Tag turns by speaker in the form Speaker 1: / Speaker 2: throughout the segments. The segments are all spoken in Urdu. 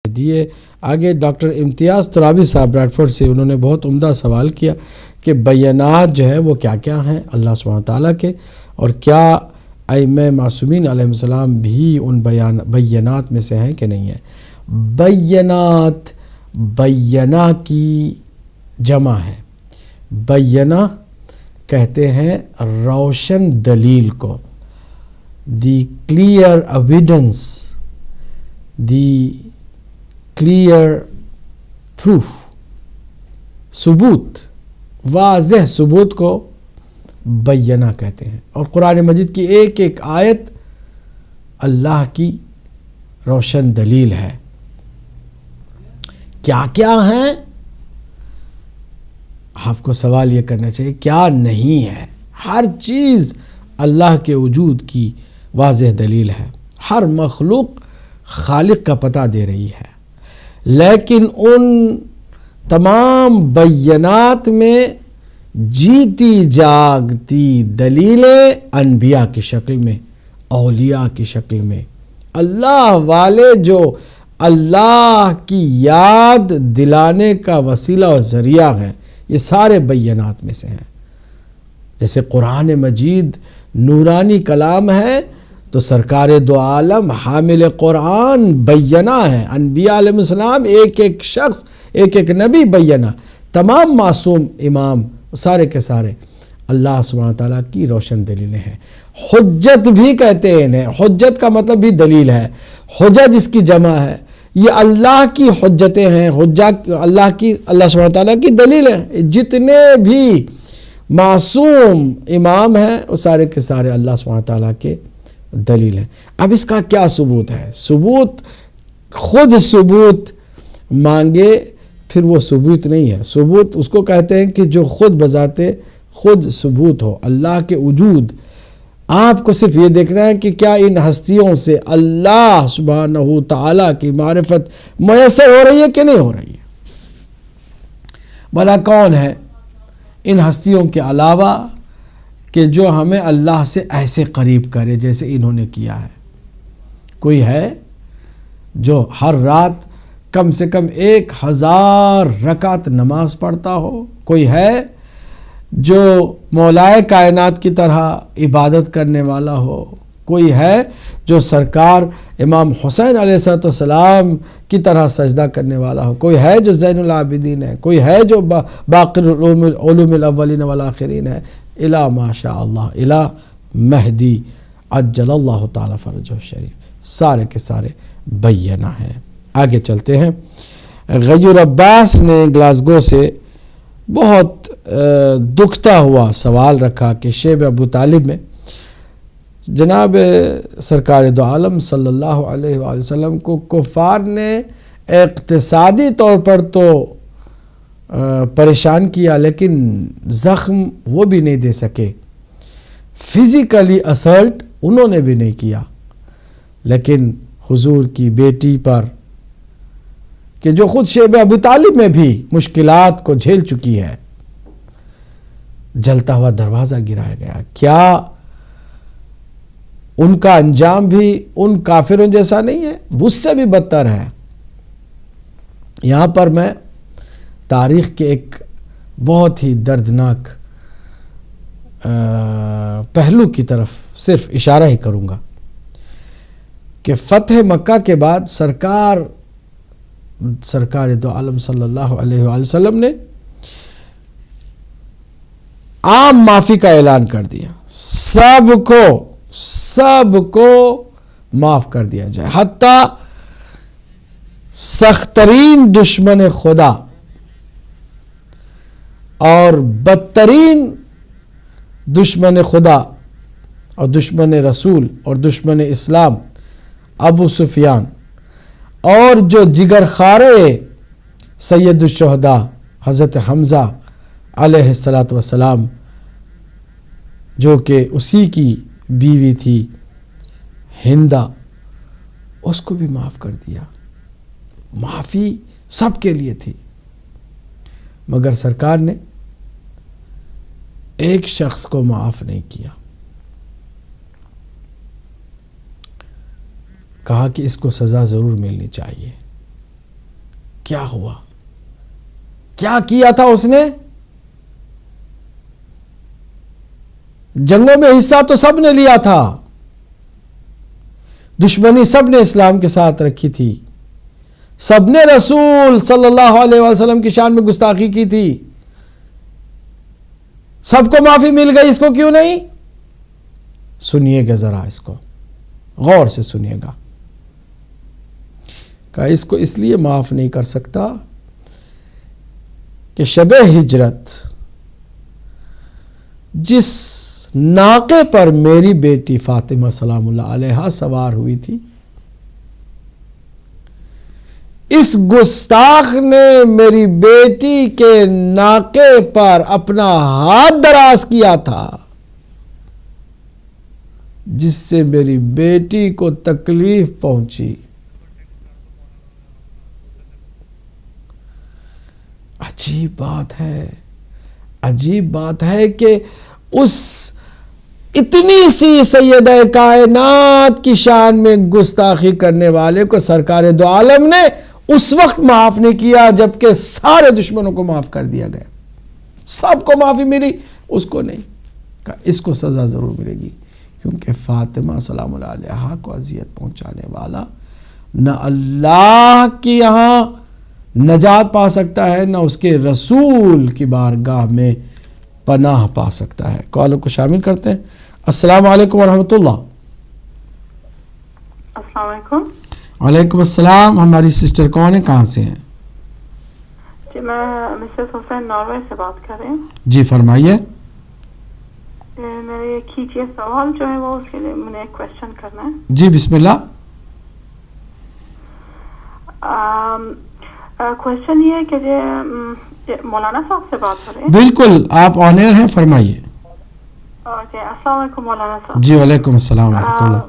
Speaker 1: دیے۔ آگے ڈاکٹر امتیاز ترابی صاحب بریڈ فورڈ سے، انہوں نے بہت عمدہ سوال کیا کہ بینات جو ہے وہ کیا کیا ہیں اللہ سبحانہ تعالیٰ کے، اور کیا ائمہ معصومین علیہ السلام بھی ان بینات میں سے ہیں کہ نہیں ہیں۔ بینات بینہ کی جمع ہے۔ بینہ کہتے ہیں روشن دلیل کو، دی کلیئر ایویڈنس، دی کلیئر پروف، ثبوت، واضح ثبوت کو بینہ کہتے ہیں۔ اور قرآن مجید کی ایک ایک آیت اللہ کی روشن دلیل ہے۔ کیا کیا ہیں؟ آپ کو سوال یہ کرنا چاہیے کیا نہیں ہے۔ ہر چیز اللہ کے وجود کی واضح دلیل ہے۔ ہر مخلوق خالق کا پتہ دے رہی ہے، لیکن ان تمام بینات میں جیتی جاگتی دلیلیں انبیاء کی شکل میں، اولیاء کی شکل میں، اللہ والے جو اللہ کی یاد دلانے کا وسیلہ اور ذریعہ ہے، یہ سارے بینات میں سے ہیں۔ جیسے قرآن مجید نورانی کلام ہے تو سرکار دو عالم حامل قرآن بینہ ہے۔ انبیاء علیہ السلام ایک ایک شخص، ایک ایک نبی بینہ، تمام معصوم امام سارے کے سارے اللہ سبحانہ تعالیٰ کی روشن دلیلیں ہیں۔ حجت بھی کہتے ہیں انہیں، حجت کا مطلب بھی دلیل ہے۔ حجت جس کی جمع ہے، یہ اللہ کی حجتیں ہیں، اللہ سبحانہ تعالیٰ کی دلیلیں۔ جتنے بھی معصوم امام ہیں وہ سارے کے سارے اللہ سبحانہ تعالیٰ کے دلیل ہیں۔ اب اس کا کیا ثبوت ہے؟ ثبوت خود ثبوت مانگے پھر وہ ثبوت نہیں ہے۔ ثبوت اس کو کہتے ہیں کہ جو خود بذاتے خود ثبوت ہو، اللہ کے وجود۔ آپ کو صرف یہ دیکھنا ہے کہ کیا ان ہستیوں سے اللہ سبحانہ تعالیٰ کی معرفت میسر ہو رہی ہے کہ نہیں ہو رہی ہے۔ بھلا کون ہے ان ہستیوں کے علاوہ کہ جو ہمیں اللہ سے ایسے قریب کرے جیسے انہوں نے کیا ہے؟ کوئی ہے جو ہر رات کم سے کم 1000 رکعت نماز پڑھتا ہو؟ کوئی ہے جو مولائے کائنات کی طرح عبادت کرنے والا ہو؟ کوئی ہے جو سرکار امام حسین علیہ السلام کی طرح سجدہ کرنے والا ہو؟ کوئی ہے جو زین العابدین ہے؟ کوئی ہے جو باقر علوم الاولین والآخرین ہے؟ الا ما شاء اللہ، الا مہدی عجل اللہ تعالی فرجہ الشریف، سارے کے سارے بینہ ہیں۔ آگے چلتے ہیں۔ غیور عباس نے گلاسگو سے بہت دکھتا ہوا سوال رکھا کہ شیب ابو طالب میں جناب سرکار دو عالم صلی اللہ علیہ وآلہ وسلم کو کفار نے اقتصادی طور پر تو پریشان کیا، لیکن زخم وہ بھی نہیں دے سکے، فزیکلی اسالٹ انہوں نے بھی نہیں کیا، لیکن حضور کی بیٹی پر کہ جو خود شیب ابو طالب میں بھی مشکلات کو جھیل چکی ہے، جلتا ہوا دروازہ گرایا گیا۔ کیا ان کا انجام بھی ان کافروں جیسا نہیں ہے؟ اس سے بھی بدتر ہے۔ یہاں پر میں تاریخ کے ایک بہت ہی دردناک پہلو کی طرف صرف اشارہ ہی کروں گا کہ فتح مکہ کے بعد سرکار دو عالم صلی اللہ علیہ وآلہ وسلم نے عام معافی کا اعلان کر دیا، سب کو معاف کر دیا جائے، حتیٰ سخت ترین دشمن خدا اور بدترین دشمن خدا اور دشمن رسول اور دشمن اسلام ابو سفیان، اور جو جگر خارے سید الشہداء حضرت حمزہ علیہ السلام، جو کہ اسی کی بیوی تھی ہندہ، اس کو بھی معاف کر دیا۔ معافی سب کے لیے تھی، مگر سرکار نے ایک شخص کو معاف نہیں کیا۔ کہا کہ اس کو سزا ضرور ملنی چاہیے۔ کیا ہوا؟ کیا کیا تھا اس نے؟ جنگوں میں حصہ تو سب نے لیا تھا، دشمنی سب نے اسلام کے ساتھ رکھی تھی، سب نے رسول صلی اللہ علیہ وسلم کی شان میں گستاخی کی تھی، سب کو معافی مل گئی، اس کو کیوں نہیں؟ سنیے گا ذرا، اس کو غور سے سنیے گا. کہ اس کو اس لیے معاف نہیں کر سکتا کہ شب ہجرت جس ناقے پر میری بیٹی فاطمہ سلام اللہ علیہا سوار ہوئی تھی، اس گستاخ نے میری بیٹی کے ناقے پر اپنا ہاتھ دراز کیا تھا، جس سے میری بیٹی کو تکلیف پہنچی. عجیب بات ہے، عجیب بات ہے کہ اس اتنی سی سیدہ کائنات کی شان میں گستاخی کرنے والے کو سرکار دو عالم نے اس وقت معاف نہیں کیا جبکہ سارے دشمنوں کو معاف کر دیا گیا. سب کو معافی ملی، اس کو نہیں. کہ اس کو سزا ضرور ملے گی، کیونکہ فاطمہ سلام اللہ علیہا کو اذیت پہنچانے والا نہ اللہ کی یہاں نجات پا سکتا ہے، نہ اس کے رسول کی بارگاہ میں پناہ پا سکتا ہے. کالوں کو شامل کرتے ہیں. السلام علیکم ورحمۃ اللہ.
Speaker 2: السلام علیکم.
Speaker 1: وعلیکم السلام. ہماری سسٹر کون ہے، کہاں سے ہیں؟
Speaker 2: جی میں مسز حسین ناروے سے بات کر رہی ہوں.
Speaker 1: جی فرمائیے.
Speaker 2: میرے ایک کیجیے سوال جو ہے وہ اس کے لیے مجھے ایک کوشچن کرنا ہے.
Speaker 1: جی بسم اللہ.
Speaker 2: کوشچن یہ ہے کہ مولانا صاحب سے بات ہو رہی ہے؟
Speaker 1: بالکل، آپ آن ایئر ہیں، فرمائیے.
Speaker 2: اوکے، السلام علیکم مولانا صاحب.
Speaker 1: جی وعلیکم السلام ورحمۃ اللہ.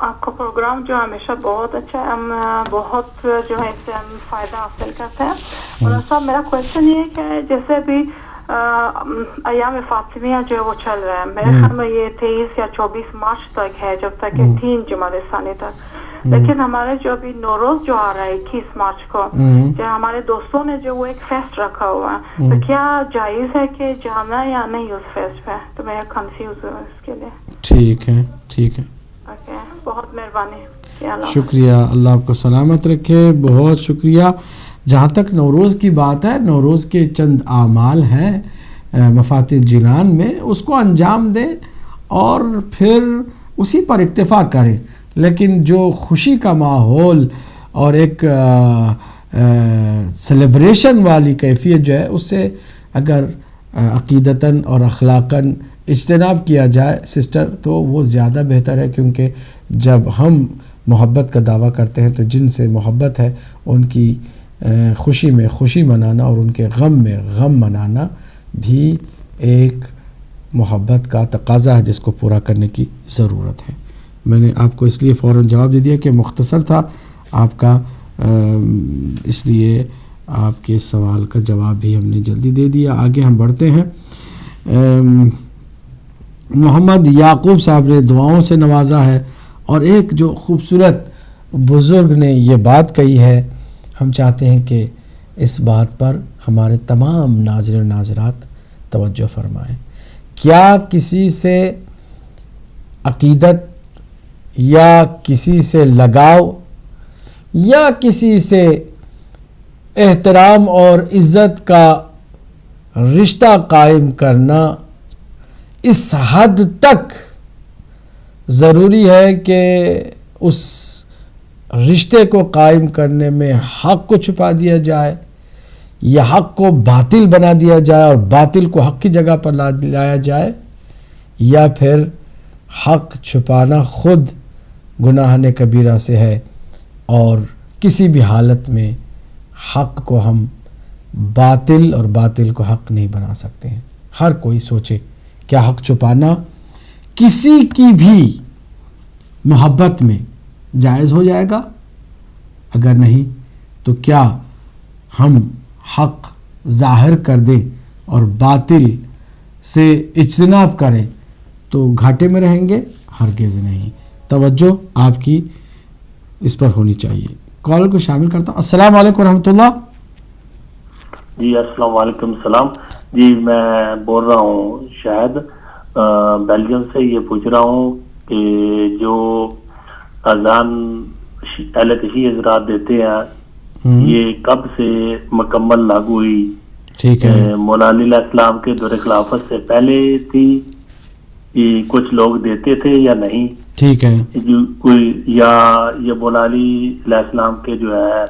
Speaker 2: آپ کا پروگرام جو ہمیشہ بہت اچھا ہے، ہم بہت جو ہے اس سے ہم فائدہ حاصل کرتے ہیں. مولانا صاحب میرا کوشچن یہ ہے کہ جیسے بھی ایام فاطمیہ جو ہے وہ چل رہا ہے، میرے خیال میں یہ 23 یا 24 مارچ تک ہے، جب تک کہ 3 جمادی ثانی تک. لیکن ہمارے جو ابھی نوروز جو آ رہا ہے 21 مارچ کو، جو ہمارے دوستوں نے جو وہ ایک فیسٹ رکھا ہوا ہے، تو کیا جائز ہے کہ جانا یا نہیں اس فیسٹ پہ؟ تو میں کنفیوز ہوں اس کے لیے.
Speaker 1: ٹھیک ہے، ٹھیک ہے.
Speaker 2: اوکے، بہت مہربانی.
Speaker 1: شکریہ، اللہ آپ کو سلامت رکھے. بہت شکریہ. جہاں تک نوروز کی بات ہے، نوروز کے چند اعمال ہیں مفاتیح الجنان میں، اس کو انجام دیں اور پھر اسی پر اکتفا کریں. لیکن جو خوشی کا ماحول اور ایک سیلیبریشن والی کیفیت جو ہے، اس سے اگر عقیدتاً اور اخلاقاً اجتناب کیا جائے سسٹر، تو وہ زیادہ بہتر ہے. کیونکہ جب ہم محبت کا دعویٰ کرتے ہیں تو جن سے محبت ہے ان کی خوشی میں خوشی منانا اور ان کے غم میں غم منانا بھی ایک محبت کا تقاضا ہے جس کو پورا کرنے کی ضرورت ہے. میں نے آپ کو اس لیے فوراً جواب دے دیا کہ مختصر تھا آپ کا، اس لیے آپ کے سوال کا جواب بھی ہم نے جلدی دے دیا. آگے ہم بڑھتے ہیں. محمد یعقوب صاحب نے دعاؤں سے نوازا ہے اور ایک جو خوبصورت بزرگ نے یہ بات کہی ہے، ہم چاہتے ہیں کہ اس بات پر ہمارے تمام ناظرین و ناظرات توجہ فرمائیں. کیا کسی سے عقیدت یا کسی سے لگاؤ یا کسی سے احترام اور عزت کا رشتہ قائم کرنا اس حد تک ضروری ہے کہ اس رشتے کو قائم کرنے میں حق کو چھپا دیا جائے یا حق کو باطل بنا دیا جائے اور باطل کو حق کی جگہ پر لایا جائے، یا پھر حق چھپانا خود گناہ کبیرہ سے ہے اور کسی بھی حالت میں حق کو ہم باطل اور باطل کو حق نہیں بنا سکتے ہیں. ہر کوئی سوچے، کیا حق چھپانا کسی کی بھی محبت میں جائز ہو جائے گا؟ اگر نہیں تو کیا ہم حق ظاہر کر دیں اور باطل سے اجتناب کریں تو گھاٹے میں رہیں گے؟ ہرگز نہیں. توجہ آپ کی اس پر ہونی چاہیے. کال کو شامل کرتا ہوں. السلام علیکم ورحمۃ اللہ.
Speaker 3: جی السلام علیکم. السلام جی، میں بول رہا ہوں شاہد بیلجیم سے. یہ پوچھ رہا ہوں کہ جو اذان اہل تشیع حضرات دیتے ہیں یہ کب سے مکمل لاگو ہوئی؟
Speaker 1: ٹھیک ہے.
Speaker 3: مولا علی علیہ السلام کے دور خلافت سے پہلے تھی؟ کچھ لوگ دیتے تھے یا نہیں؟
Speaker 1: ٹھیک ہے.
Speaker 3: کوئی یا یہ مولا علی علیہ السلام کے جو ہے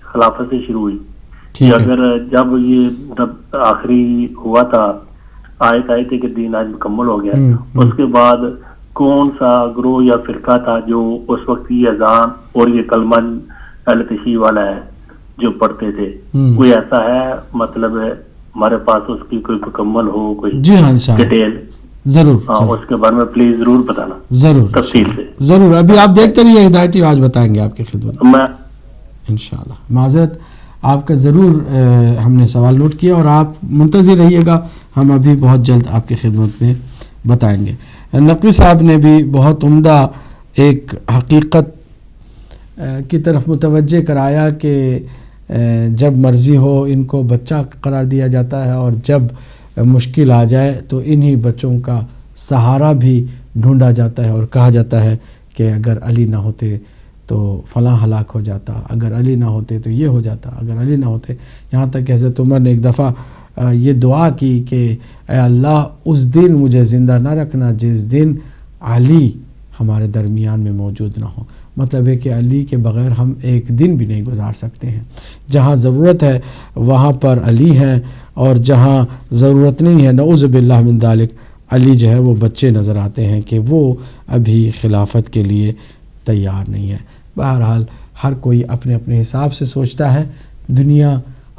Speaker 3: خلافت سے شروع ہوئی؟ اگر جب یہ آخری ہوا تھا آیت آئی تھی کہ دین آج مکمل ہو گیا، اس کے بعد کون سا گروہ یا فرقہ تھا جو اس وقت یہ اذان اور یہ کلمہ اہل تشیع والا ہے جو پڑھتے تھے؟ کوئی ایسا ہے مطلب ہے ہمارے پاس اس کی کوئی مکمل ہو کوئی
Speaker 1: جی ہاں انشاءاللہ
Speaker 3: ڈیٹیل؟
Speaker 1: ضرور
Speaker 3: اس کے بارے میں پلیز ضرور بتانا،
Speaker 1: ضرور
Speaker 3: تفصیل سے.
Speaker 1: ضرور. ابھی آپ دیکھتے رہیے ہدایتی آج بتائیں گے آپ کی خدمت
Speaker 3: میں
Speaker 1: انشاءاللہ. معذرت آپ کا ضرور ہم نے سوال نوٹ کیا اور آپ منتظر رہیے گا، ہم ابھی بہت جلد آپ کی خدمت میں بتائیں گے. نقوی صاحب نے بھی بہت عمدہ ایک حقیقت کی طرف متوجہ کرایا کہ جب مرضی ہو ان کو بچہ قرار دیا جاتا ہے اور جب مشکل آ جائے تو انہی بچوں کا سہارا بھی ڈھونڈا جاتا ہے اور کہا جاتا ہے کہ اگر علی نہ ہوتے تو فلاں ہلاک ہو جاتا، اگر علی نہ ہوتے تو یہ ہو جاتا، اگر علی نہ ہوتے. یہاں تک کہ حضرت عمر نے ایک دفعہ یہ دعا کی کہ اے اللہ اس دن مجھے زندہ نہ رکھنا جس دن علی ہمارے درمیان میں موجود نہ ہو. مطلب ہے کہ علی کے بغیر ہم ایک دن بھی نہیں گزار سکتے ہیں. جہاں ضرورت ہے وہاں پر علی ہیں اور جہاں ضرورت نہیں ہے نعوذ باللہ من ذالک علی جو ہے وہ بچے نظر آتے ہیں کہ وہ ابھی خلافت کے لیے تیار نہیں ہے. بہرحال ہر کوئی اپنے اپنے حساب سے سوچتا ہے. دنیا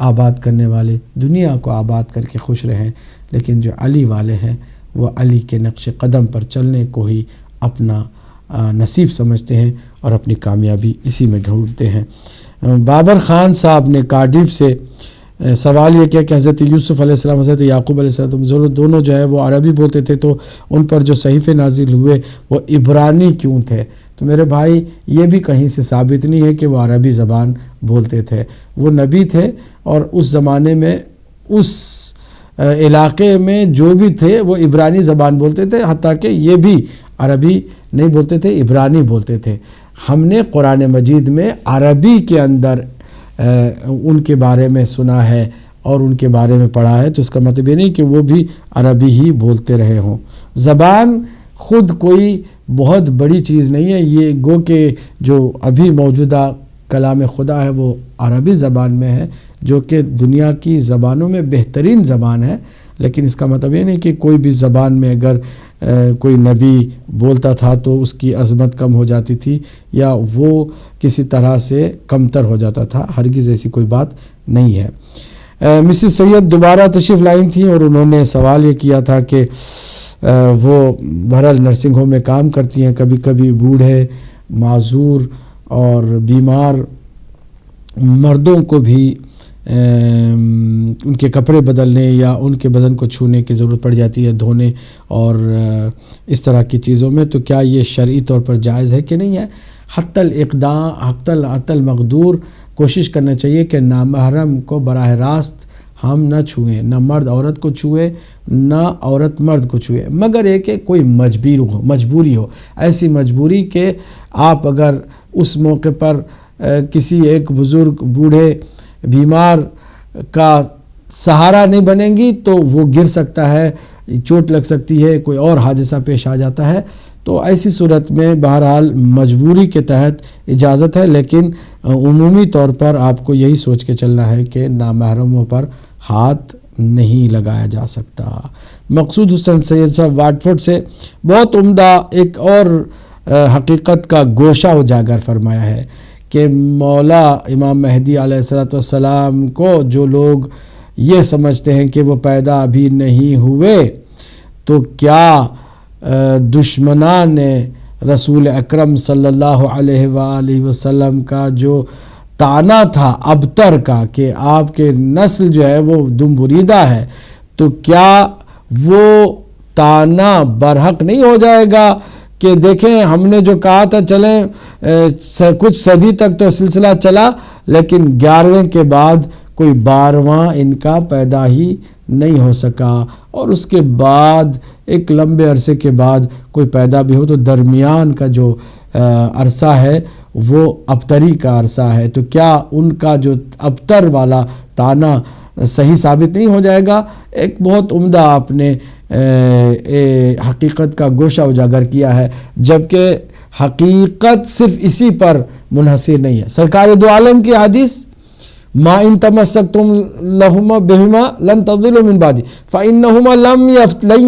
Speaker 1: آباد کرنے والے دنیا کو آباد کر کے خوش رہیں، لیکن جو علی والے ہیں وہ علی کے نقش قدم پر چلنے کو ہی اپنا نصیب سمجھتے ہیں اور اپنی کامیابی اسی میں ڈھونڈتے ہیں. بابر خان صاحب نے کارڈف سے سوال یہ کیا کہ حضرت یوسف علیہ السلام حضرت یعقوب علیہ السلام دونوں جو ہے وہ عربی بولتے تھے تو ان پر جو صحیفے نازل ہوئے وہ عبرانی کیوں تھے؟ تو میرے بھائی یہ بھی کہیں سے ثابت نہیں ہے کہ وہ عربی زبان بولتے تھے. وہ نبی تھے اور اس زمانے میں اس علاقے میں جو بھی تھے وہ عبرانی زبان بولتے تھے، حتیٰ کہ یہ بھی عربی نہیں بولتے تھے، عبرانی بولتے تھے. ہم نے قرآن مجید میں عربی کے اندر ان کے بارے میں سنا ہے اور ان کے بارے میں پڑھا ہے، تو اس کا مطلب یہ نہیں کہ وہ بھی عربی ہی بولتے رہے ہوں. زبان خود کوئی بہت بڑی چیز نہیں ہے. یہ گو کہ جو ابھی موجودہ کلام خدا ہے وہ عربی زبان میں ہے جو کہ دنیا کی زبانوں میں بہترین زبان ہے، لیکن اس کا مطلب یہ نہیں کہ کوئی بھی زبان میں اگر کوئی نبی بولتا تھا تو اس کی عظمت کم ہو جاتی تھی یا وہ کسی طرح سے کمتر ہو جاتا تھا. ہرگز ایسی کوئی بات نہیں ہے. مسز سید دوبارہ تشریف لائی تھیں اور انہوں نے سوال یہ کیا تھا کہ وہ بہرحال نرسنگ ہوم میں کام کرتی ہیں. کبھی کبھی بوڑھے معذور اور بیمار مردوں کو بھی ان کے کپڑے بدلنے یا ان کے بدن کو چھونے کی ضرورت پڑ جاتی ہے، دھونے اور اس طرح کی چیزوں میں. تو کیا یہ شرعی طور پر جائز ہے کہ نہیں ہے؟ حتی الاقدام حتی المقدور کوشش کرنا چاہیے کہ نامحرم کو براہ راست ہم نہ چھوئیں، نہ مرد عورت کو چھوئے نہ عورت مرد کو چھوئے، مگر یہ کہ کوئی مجبوری ہو. ایسی مجبوری کہ آپ اگر اس موقع پر کسی ایک بزرگ بوڑھے بیمار کا سہارا نہیں بنیں گی تو وہ گر سکتا ہے، چوٹ لگ سکتی ہے، کوئی اور حادثہ پیش آ جاتا ہے. تو ایسی صورت میں بہرحال مجبوری کے تحت اجازت ہے، لیکن عمومی طور پر آپ کو یہی سوچ کے چلنا ہے کہ نامحرموں پر ہاتھ نہیں لگایا جا سکتا. مقصود حسین سید صاحب واٹفورڈ سے بہت عمدہ ایک اور حقیقت کا گوشہ اجاگر فرمایا ہے کہ مولا امام مہدی علیہ السلام کو جو لوگ یہ سمجھتے ہیں کہ وہ پیدا ابھی نہیں ہوئے تو کیا دشمنان رسول اکرم صلی اللہ علیہ وآلہ وسلم کا جو تانا تھا ابتر کا کہ آپ کے نسل جو ہے وہ دم بریدہ ہے، تو کیا وہ تانا برحق نہیں ہو جائے گا کہ دیکھیں ہم نے جو کہا تھا چلیں کچھ صدی تک تو سلسلہ چلا، لیکن 11ویں کے بعد کوئی 12واں ان کا پیدا ہی نہیں ہو سکا، اور اس کے بعد ایک لمبے عرصے کے بعد کوئی پیدا بھی ہو تو درمیان کا جو عرصہ ہے وہ ابتری کا عرصہ ہے، تو کیا ان کا جو ابتر والا تانا صحیح ثابت نہیں ہو جائے گا؟ ایک بہت عمدہ آپ نے حقیقت کا گوشہ اجاگر کیا ہے، جبکہ حقیقت صرف اسی پر منحصر نہیں ہے۔ سرکار دو عالم کی حدیث ما ان تمسکتم لہما بہما لن تضلوا من بعدی فانہما لن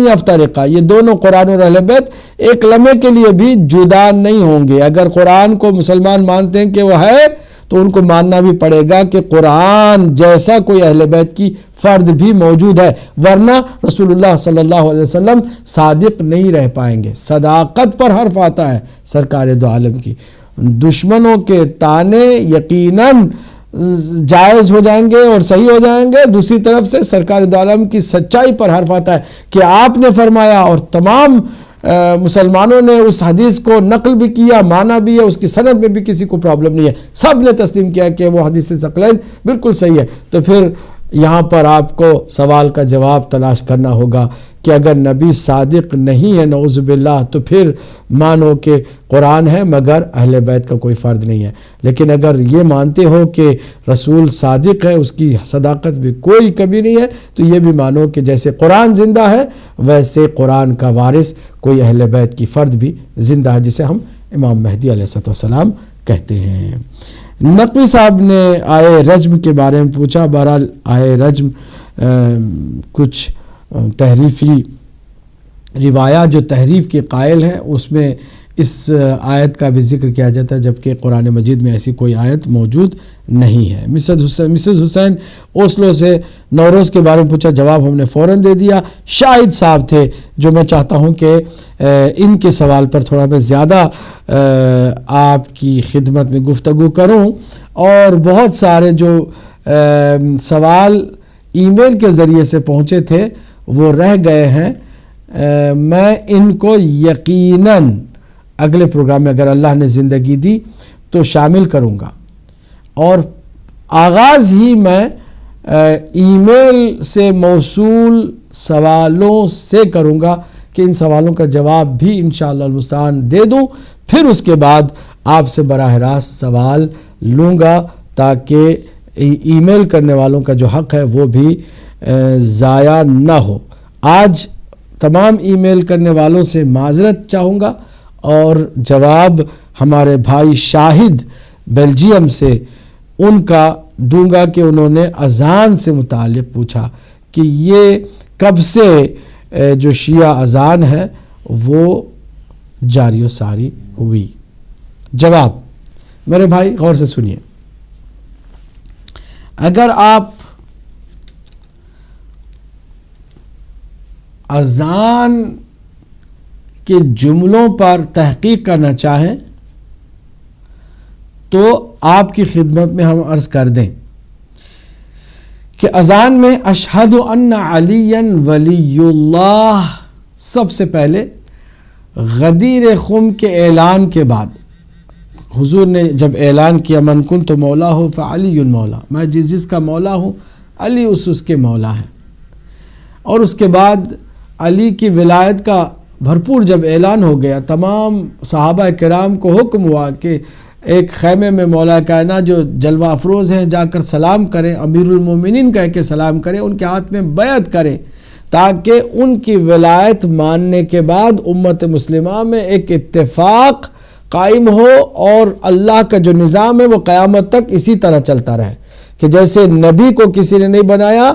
Speaker 1: یفترقا، یہ دونوں قرآن اور اہل بیت ایک لمحے کے لیے بھی جدا نہیں ہوں گے۔ اگر قرآن کو مسلمان مانتے ہیں کہ وہ ہے تو ان کو ماننا بھی پڑے گا کہ قرآن جیسا کوئی اہل بیت کی فرد بھی موجود ہے، ورنہ رسول اللہ صلی اللہ علیہ وسلم صادق نہیں رہ پائیں گے۔ صداقت پر حرف آتا ہے سرکار دو عالم کی۔ دشمنوں کے تانے یقیناً جائز ہو جائیں گے اور صحیح ہو جائیں گے، دوسری طرف سے سرکار دو عالم کی سچائی پر حرف آتا ہے کہ آپ نے فرمایا، اور تمام مسلمانوں نے اس حدیث کو نقل بھی کیا، مانا بھی ہے، اس کی سند میں بھی کسی کو پرابلم نہیں ہے، سب نے تسلیم کیا کہ وہ حدیث ثقلین بالکل صحیح ہے۔ تو پھر یہاں پر آپ کو سوال کا جواب تلاش کرنا ہوگا کہ اگر نبی صادق نہیں ہے نعوذ باللہ تو پھر مانو کہ قرآن ہے مگر اہل بیت کا کوئی فرد نہیں ہے، لیکن اگر یہ مانتے ہو کہ رسول صادق ہے، اس کی صداقت بھی کوئی کمی نہیں ہے، تو یہ بھی مانو کہ جیسے قرآن زندہ ہے ویسے قرآن کا وارث کوئی اہل بیت کی فرد بھی زندہ ہے، جسے ہم امام مہدی علیہ السلام کہتے ہیں۔ نقوی صاحب نے آئے رجم کے بارے میں پوچھا۔ بہرحال آئے رجم کچھ تحریفی روایات جو تحریف کے قائل ہیں اس میں اس آیت کا بھی ذکر کیا جاتا ہے، جبکہ قرآن مجید میں ایسی کوئی آیت موجود نہیں ہے۔ مسز حسین اوسلو سے نوروز کے بارے میں پوچھا، جواب ہم نے فوراً دے دیا۔ شاہد صاحب تھے جو میں چاہتا ہوں کہ ان کے سوال پر تھوڑا میں زیادہ آپ کی خدمت میں گفتگو کروں، اور بہت سارے جو سوال ای میل کے ذریعے سے پہنچے تھے وہ رہ گئے ہیں، میں ان کو یقیناً اگلے پروگرام میں اگر اللہ نے زندگی دی تو شامل کروں گا، اور آغاز ہی میں ای میل سے موصول سوالوں سے کروں گا کہ ان سوالوں کا جواب بھی انشاءاللہ المستعان دے دوں، پھر اس کے بعد آپ سے براہ راست سوال لوں گا تاکہ ای میل کرنے والوں کا جو حق ہے وہ بھی ضائع نہ ہو۔ آج تمام ای میل کرنے والوں سے معذرت چاہوں گا، اور جواب ہمارے بھائی شاہد بیلجیم سے ان کا دوں گا کہ انہوں نے اذان سے متعلق پوچھا کہ یہ کب سے جو شیعہ اذان ہے وہ جاری و ساری ہوئی۔ جواب میرے بھائی غور سے سنیے، اگر آپ اذان کے جملوں پر تحقیق کرنا چاہیں تو آپ کی خدمت میں ہم عرض کر دیں کہ اذان میں اشہد ان علی ولی اللہ سب سے پہلے غدیر خم کے اعلان کے بعد حضور نے جب اعلان کیا من کنت مولا ہو فعلی مولا، میں جس کا مولا ہوں علی اس کے مولا ہیں، اور اس کے بعد علی کی ولایت کا بھرپور جب اعلان ہو گیا، تمام صحابہ کرام کو حکم ہوا کہ ایک خیمے میں مولا کائنات جو جلوہ افروز ہیں جا کر سلام کریں، امیر المومنین کہہ کے سلام کریں، ان کے ہاتھ میں بیعت کریں، تاکہ ان کی ولایت ماننے کے بعد امت مسلمہ میں ایک اتفاق قائم ہو، اور اللہ کا جو نظام ہے وہ قیامت تک اسی طرح چلتا رہے کہ جیسے نبی کو کسی نے نہیں بنایا،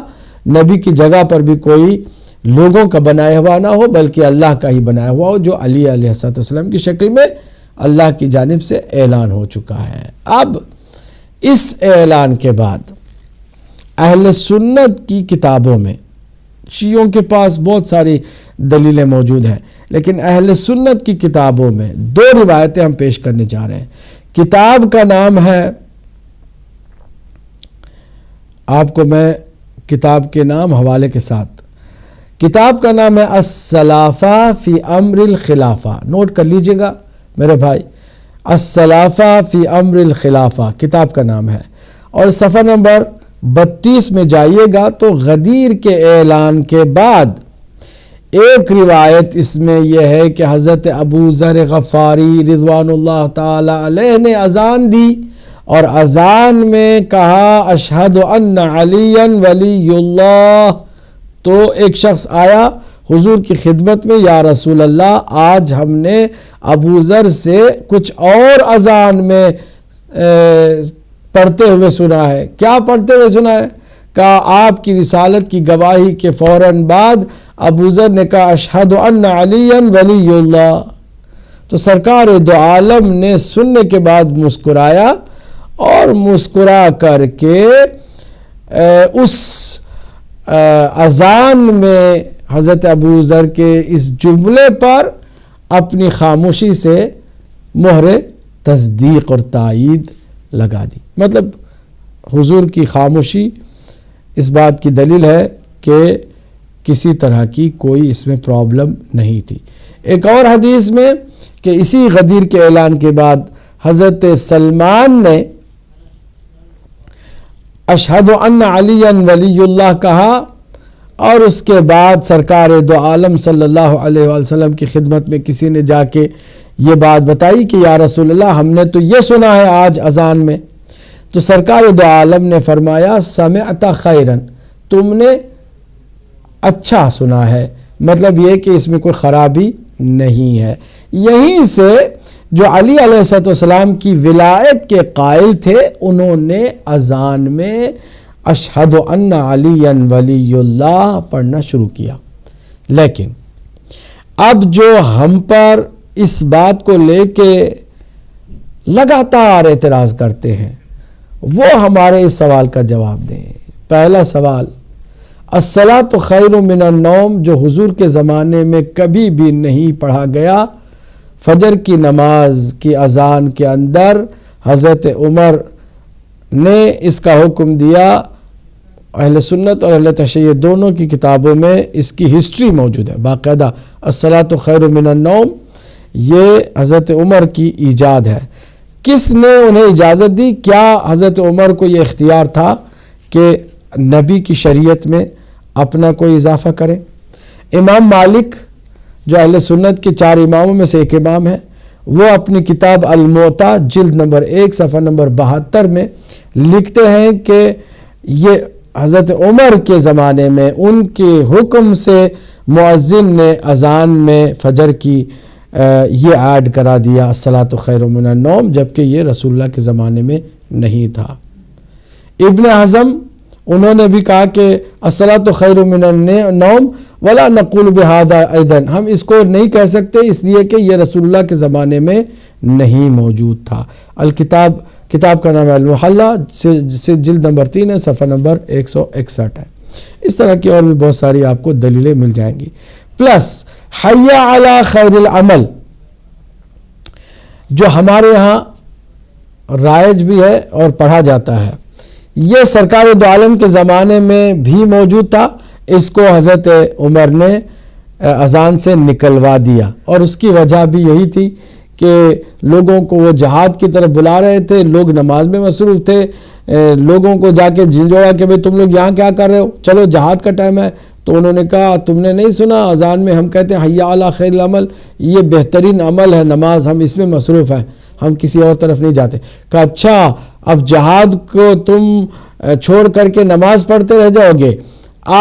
Speaker 1: نبی کی جگہ پر بھی کوئی لوگوں کا بنایا ہوا نہ ہو بلکہ اللہ کا ہی بنایا ہوا ہو، جو علی علیہ السلام کی شکل میں اللہ کی جانب سے اعلان ہو چکا ہے۔ اب اس اعلان کے بعد اہل سنت کی کتابوں میں، شیعوں کے پاس بہت ساری دلیلیں موجود ہیں، لیکن اہل سنت کی کتابوں میں دو روایتیں ہم پیش کرنے جا رہے ہیں۔ کتاب کا نام ہے، آپ کو میں کتاب کے نام حوالے کے ساتھ، کتاب کا نام ہے السلافہ فی امر الخلافہ، نوٹ کر لیجئے گا میرے بھائی، السلافہ فی امر الخلافہ کتاب کا نام ہے، اور صفحہ نمبر 32 میں جائیے گا تو غدیر کے اعلان کے بعد ایک روایت اس میں یہ ہے کہ حضرت ابو ذر غفاری رضوان اللہ تعالی علیہ نے اذان دی اور اذان میں کہا اشہد ان علی ولی اللہ، تو ایک شخص آیا حضور کی خدمت میں، یا رسول اللہ آج ہم نے ابو ذر سے کچھ اور اذان میں پڑھتے ہوئے سنا ہے۔ کیا پڑھتے ہوئے سنا ہے؟ کہا آپ کی رسالت کی گواہی کے فوراً بعد ابو ذر نے کہا اشہد ان علی ولی اللہ، تو سرکار دو عالم نے سننے کے بعد مسکرایا اور مسکرا کر کے اس اذان میں حضرت ابو ذر کے اس جملے پر اپنی خاموشی سے مہر تصدیق اور تائید لگا دی۔ مطلب حضور کی خاموشی اس بات کی دلیل ہے کہ کسی طرح کی کوئی اس میں پرابلم نہیں تھی۔ ایک اور حدیث میں کہ اسی غدیر کے اعلان کے بعد حضرت سلمان نے اشہد ان علی ولی اللہ کہا، اور اس کے بعد سرکار دو عالم صلی اللہ علیہ وآلہ وسلم کی خدمت میں کسی نے جا کے یہ بات بتائی کہ یا رسول اللہ ہم نے تو یہ سنا ہے آج اذان میں، تو سرکار دو عالم نے فرمایا سمعت خیرن، تم نے اچھا سنا ہے، مطلب یہ کہ اس میں کوئی خرابی نہیں ہے۔ یہیں سے جو علی علیہ السلام کی ولایت کے قائل تھے انہوں نے اذان میں اشہد ان علی ولی اللہ پڑھنا شروع کیا۔ لیکن اب جو ہم پر اس بات کو لے کے لگاتار اعتراض کرتے ہیں وہ ہمارے اس سوال کا جواب دیں۔ پہلا سوال، الصلاۃ خیر من النوم جو حضور کے زمانے میں کبھی بھی نہیں پڑھا گیا، فجر کی نماز کی اذان کے اندر حضرت عمر نے اس کا حکم دیا۔ اہل سنت اور اہل تشیع دونوں کی کتابوں میں اس کی ہسٹری موجود ہے باقاعدہ، الصلاۃ خیر من النوم یہ حضرت عمر کی ایجاد ہے۔ کس نے انہیں اجازت دی؟ کیا حضرت عمر کو یہ اختیار تھا کہ نبی کی شریعت میں اپنا کوئی اضافہ کرے؟ امام مالک جو اہل سنت کے 4 اماموں میں سے ایک امام ہے، وہ اپنی کتاب الموطا جلد نمبر 1 صفحہ نمبر 72 میں لکھتے ہیں کہ یہ حضرت عمر کے زمانے میں ان کے حکم سے مؤذن نے اذان میں فجر کی یہ ایڈ کرا دیا الصلاۃ خیر من النوم، جبکہ یہ رسول اللہ کے زمانے میں نہیں تھا۔ ابن حزم انہوں نے بھی کہا کہ الصلاۃ خیر من النوم ولا نقول بہذا ایضا، ہم اس کو نہیں کہہ سکتے اس لیے کہ یہ رسول اللہ کے زمانے میں نہیں موجود تھا۔ کتاب کا نام ہے المحلہ، سے جلد نمبر 3 ہے، صفحہ نمبر 161 ہے۔ اس طرح کی اور بھی بہت ساری آپ کو دلیلیں مل جائیں گی۔ پلس حی علی خیر العمل جو ہمارے ہاں رائج بھی ہے اور پڑھا جاتا ہے، یہ سرکار دو عالم کے زمانے میں بھی موجود تھا۔ اس کو حضرت عمر نے اذان سے نکلوا دیا، اور اس کی وجہ بھی یہی تھی کہ لوگوں کو وہ جہاد کی طرف بلا رہے تھے، لوگ نماز میں مصروف تھے، لوگوں کو جا کے جھنجھوڑا کہ بھئی تم لوگ یہاں کیا کر رہے ہو، چلو جہاد کا ٹائم ہے۔ تو انہوں نے کہا تم نے نہیں سنا اذان میں ہم کہتے ہیں حی علی خیر العمل، یہ بہترین عمل ہے نماز، ہم اس میں مصروف ہیں، ہم کسی اور طرف نہیں جاتے۔ کہا اچھا اب جہاد کو تم چھوڑ کر کے نماز پڑھتے رہ جاؤ گے،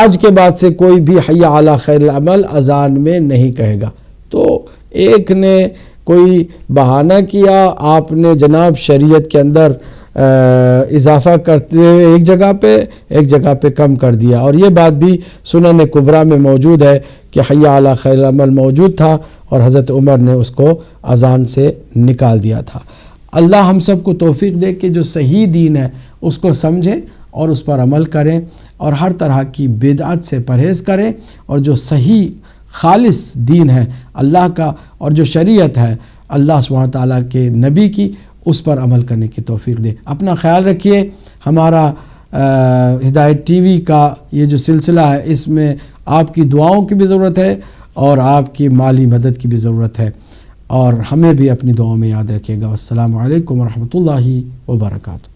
Speaker 1: آج کے بعد سے کوئی بھی حی علی خیر العمل اذان میں نہیں کہے گا۔ تو ایک نے کوئی بہانہ کیا، آپ نے جناب شریعت کے اندر اضافہ کرتے ہوئے ایک جگہ پہ کم کر دیا، اور یہ بات بھی سنن کبریٰ میں موجود ہے کہ حی علی خیر العمل موجود تھا اور حضرت عمر نے اس کو اذان سے نکال دیا تھا۔ اللہ ہم سب کو توفیق دے کہ جو صحیح دین ہے اس کو سمجھیں اور اس پر عمل کریں، اور ہر طرح کی بدعت سے پرہیز کریں، اور جو صحیح خالص دین ہے اللہ کا اور جو شریعت ہے اللہ سبحانہ تعالیٰ کے نبی کی، اس پر عمل کرنے کی توفیق دے۔ اپنا خیال رکھیے، ہمارا ہدایت ٹی وی کا یہ جو سلسلہ ہے اس میں آپ کی دعاؤں کی بھی ضرورت ہے اور آپ کی مالی مدد کی بھی ضرورت ہے، اور ہمیں بھی اپنی دعاؤں میں یاد رکھیے گا۔ السلام علیکم ورحمۃ اللہ وبرکاتہ۔